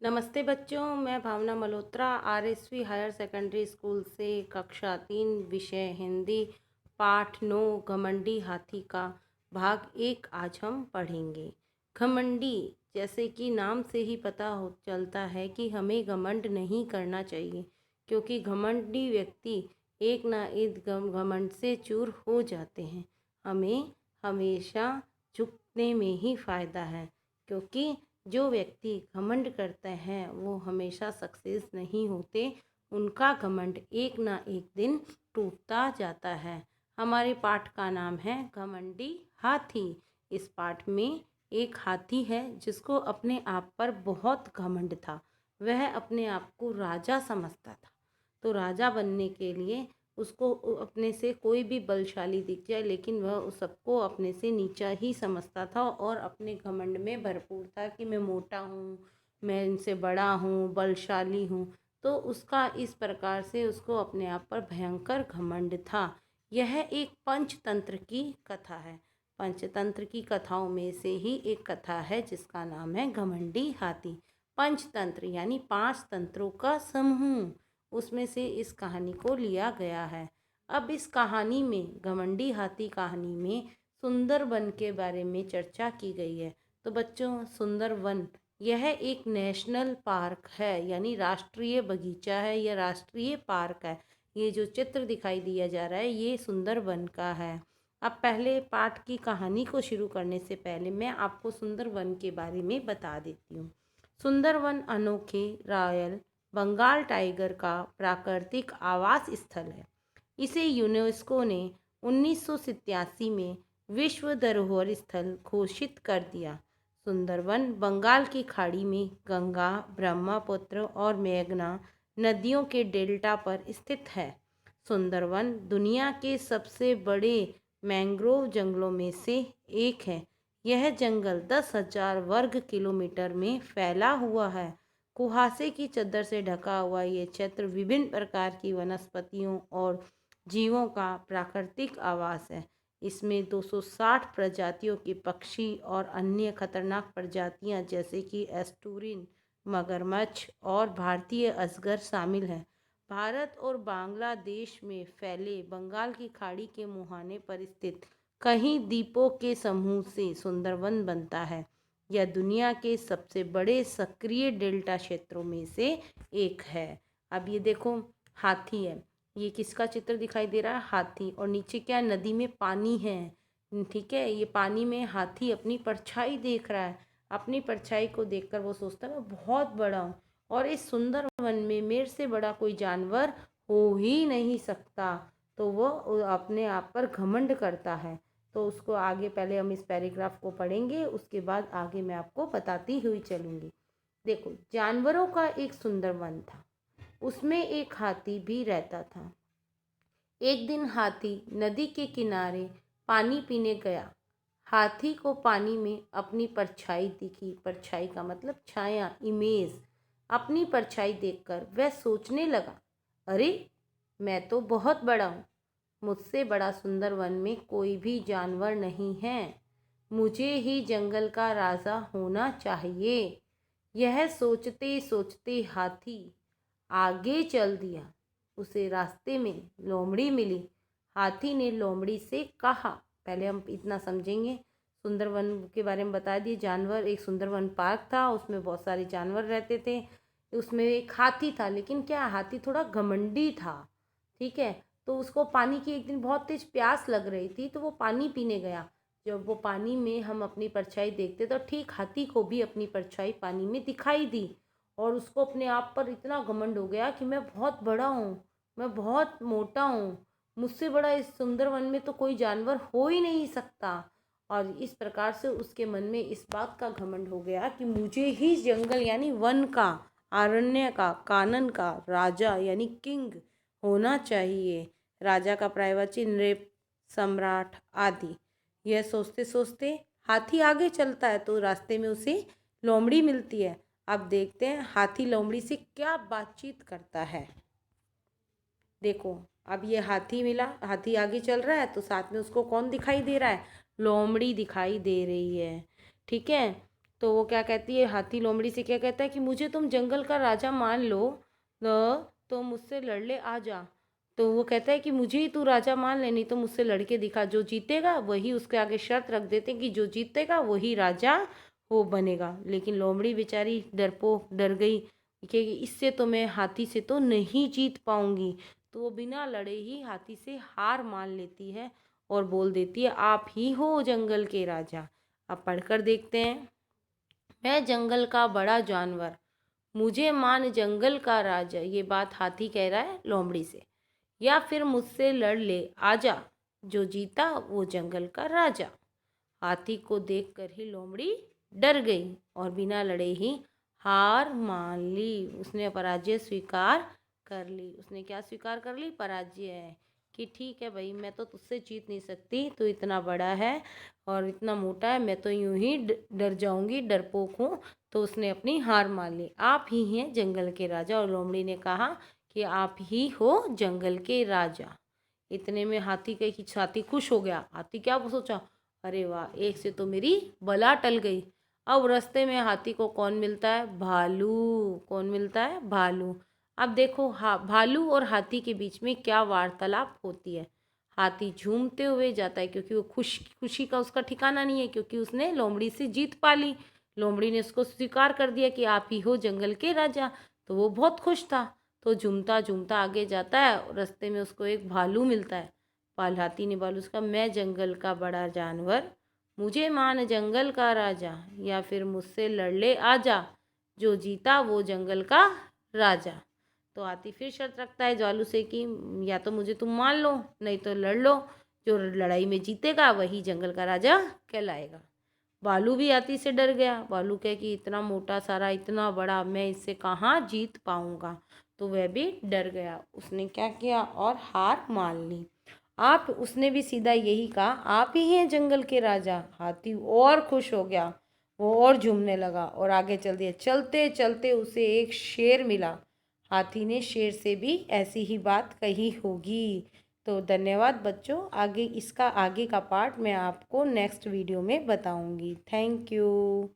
नमस्ते बच्चों, मैं Bhavna Malhotra RSV higher secondary school से कक्षा 3 विषय हिंदी पाठ 9 घमंडी हाथी का भाग 1 आज हम पढ़ेंगे। घमंडी, जैसे कि नाम से ही पता हो चलता है कि हमें घमंड नहीं करना चाहिए, क्योंकि घमंडी व्यक्ति एक ना एक घमंड से चूर हो जाते हैं। हमें हमेशा झुकने में ही फ़ायदा है, क्योंकि जो व्यक्ति घमंड करते हैं वो हमेशा सक्सेस नहीं होते। उनका घमंड एक ना एक दिन टूटता जाता है। हमारे पाठ का नाम है घमंडी हाथी। इस पाठ में एक हाथी है जिसको अपने आप पर बहुत घमंड था। वह अपने आप को राजा समझता था। तो राजा बनने के लिए उसको अपने से कोई भी बलशाली दिख जाए, लेकिन वह उस सबको अपने से नीचा ही समझता था और अपने घमंड में भरपूर था कि मैं मोटा हूँ, मैं इनसे बड़ा हूँ, बलशाली हूँ। तो उसका इस प्रकार से उसको अपने आप पर भयंकर घमंड था। यह एक पंचतंत्र की कथा है। पंचतंत्र की कथाओं में से ही एक कथा है जिसका नाम है घमंडी हाथी। पंचतंत्र यानी 5 तंत्रों का समूह, उसमें से इस कहानी को लिया गया है। अब इस कहानी में, घमंडी हाथी कहानी में, सुंदरवन के बारे में चर्चा की गई है। तो बच्चों, सुंदरवन यह एक नेशनल पार्क है, यानी राष्ट्रीय बगीचा है या राष्ट्रीय पार्क है। ये जो चित्र दिखाई दिया जा रहा है ये सुंदरवन का है। अब पहले पाठ की कहानी को शुरू करने से पहले मैं आपको सुंदरवन के बारे में बता देती हूँ। सुंदरवन अनोखे रॉयल बंगाल टाइगर का प्राकृतिक आवास स्थल है। इसे यूनेस्को ने 1987 में विश्व धरोहर स्थल घोषित कर दिया। सुंदरवन बंगाल की खाड़ी में गंगा, ब्रह्मपुत्र और मेघना नदियों के डेल्टा पर स्थित है। सुंदरवन दुनिया के सबसे बड़े मैंग्रोव जंगलों में से एक है। यह जंगल 10,000 वर्ग किलोमीटर में फैला हुआ है। कुहासे की चद्दर से ढका हुआ ये क्षेत्र विभिन्न प्रकार की वनस्पतियों और जीवों का प्राकृतिक आवास है। इसमें 260 प्रजातियों के पक्षी और अन्य खतरनाक प्रजातियां जैसे कि एस्टुरिन, मगरमच्छ और भारतीय अजगर शामिल हैं। भारत और बांग्लादेश में फैले बंगाल की खाड़ी के मुहाने पर स्थित कई द्वीपों के समूह से सुंदरवन बनता है। यह दुनिया के सबसे बड़े सक्रिय डेल्टा क्षेत्रों में से एक है। अब ये देखो, हाथी है। ये किसका चित्र दिखाई दे रहा है? हाथी। और नीचे क्या, नदी में पानी है। ठीक है, ये पानी में हाथी अपनी परछाई देख रहा है। अपनी परछाई को देखकर वो सोचता है मैं बहुत बड़ा हूँ और इस सुंदर वन में मेरे से बड़ा कोई जानवर हो ही नहीं सकता। तो वो अपने आप पर घमंड करता है। तो उसको आगे, पहले हम इस पैराग्राफ को पढ़ेंगे, उसके बाद आगे मैं आपको बताती हुई चलूँगी। देखो, जानवरों का एक सुंदर वन था, उसमें एक हाथी भी रहता था। एक दिन हाथी नदी के किनारे पानी पीने गया। हाथी को पानी में अपनी परछाई दिखी। परछाई का मतलब छाया, इमेज। अपनी परछाई देखकर वह सोचने लगा, अरे मैं तो बहुत बड़ा हूँ, मुझसे बड़ा सुंदर वन में कोई भी जानवर नहीं है। मुझे ही जंगल का राजा होना चाहिए। यह सोचते सोचते हाथी आगे चल दिया। उसे रास्ते में लोमड़ी मिली। हाथी ने लोमड़ी से कहा, पहले हम इतना समझेंगे, सुंदरवन के बारे में बता दिए। जानवर, एक सुंदरवन पार्क था, उसमें बहुत सारे जानवर रहते थे। उसमें एक हाथी था, लेकिन क्या, हाथी थोड़ा घमंडी था। ठीक है, तो उसको पानी की एक दिन बहुत तेज प्यास लग रही थी, तो वो पानी पीने गया। जब वो पानी में हम अपनी परछाई देखते तो ठीक हाथी को भी अपनी परछाई पानी में दिखाई दी और उसको अपने आप पर इतना घमंड हो गया कि मैं बहुत बड़ा हूँ, मैं बहुत मोटा हूँ, मुझसे बड़ा इस सुंदर वन में तो कोई जानवर हो ही नहीं सकता। और इस प्रकार से उसके मन में इस बात का घमंड हो गया कि मुझे ही जंगल यानी वन का, अरण्य का, कानन का राजा यानी किंग होना चाहिए। राजा का पर्यायवाची नृप, सम्राट आदि। यह सोचते सोचते हाथी आगे चलता है तो रास्ते में उसे लोमड़ी मिलती है। अब देखते हैं हाथी लोमड़ी से क्या बातचीत करता है। देखो, अब ये हाथी मिला, हाथी आगे चल रहा है तो साथ में उसको कौन दिखाई दे रहा है? लोमड़ी दिखाई दे रही है। ठीक है, तो वो क्या कहती है, हाथी लोमड़ी से क्या कहता है कि मुझे तुम जंगल का राजा मान लो तो मुझसे लड़ ले आ जा। तो वो कहता है कि मुझे ही तू राजा मान ले, नहीं तो मुझसे लड़के दिखा, जो जीतेगा वही, उसके आगे शर्त रख देते कि जो जीतेगा वही राजा हो बनेगा। लेकिन लोमड़ी बेचारी डरपोक डर गई कि इससे तो मैं हाथी से तो नहीं जीत पाऊंगी। तो वो बिना लड़े ही हाथी से हार मान लेती है और बोल देती है आप ही हो जंगल के राजा। अब पढ़कर देखते हैं। मैं जंगल का बड़ा जानवर, मुझे मान जंगल का राजा। ये बात हाथी कह रहा है लोमड़ी से। या फिर मुझसे लड़ ले आजा, जो जीता वो जंगल का राजा। हाथी को देखकर ही लोमड़ी डर गई और बिना लड़े ही हार मान ली। उसने पराजय स्वीकार कर ली। उसने क्या स्वीकार कर ली? पराजय। कि ठीक है भाई, मैं तो तुझसे जीत नहीं सकती, तू इतना बड़ा है और इतना मोटा है, मैं तो यूं ही डर जाऊंगी, डरपोक हूँ। तो उसने अपनी हार मान ली। आप ही हैं जंगल के राजा। और लोमड़ी ने कहा कि आप ही हो जंगल के राजा। इतने में हाथी कही कि हाथी खुश हो गया। हाथी क्या सोचा, अरे वाह, एक से तो मेरी बला टल गई। अब रास्ते में हाथी को कौन मिलता है? भालू। कौन मिलता है? भालू। अब देखो, भालू और हाथी के बीच में क्या वार्तालाप होती है। हाथी झूमते हुए जाता है क्योंकि वो खुशी का उसका ठिकाना नहीं है, क्योंकि उसने लोमड़ी से जीत पा ली। लोमड़ी ने उसको स्वीकार कर दिया कि आप ही हो जंगल के राजा। तो वो बहुत खुश था। तो झूमता झूमता आगे जाता है। रास्ते में उसको एक भालू मिलता है। हाथी ने भालू उसका, मैं जंगल का बड़ा जानवर, मुझे मान जंगल का राजा, या फिर मुझसे लड़ ले आजा, जो जीता वो जंगल का राजा। तो हाथी फिर शर्त रखता है भालू से कि या तो मुझे तुम मान लो, नहीं तो लड़ लो, जो लड़ाई में जीतेगा वही जंगल का राजा कहलाएगा। भालू भी हाथी से डर गया। भालू कहे कि इतना मोटा सारा, इतना बड़ा, मैं इससे कहाँ जीत पाऊंगा। तो वह भी डर गया। उसने क्या किया? और हार मान ली। आप, उसने भी सीधा यही कहा, आप ही हैं जंगल के राजा। हाथी और खुश हो गया, वो और झूमने लगा और आगे चल दिया। चलते चलते उसे एक शेर मिला। हाथी ने शेर से भी ऐसी ही बात कही होगी। तो धन्यवाद बच्चों। आगे इसका आगे का पार्ट मैं आपको नेक्स्ट वीडियो में बताऊंगी। Thank you.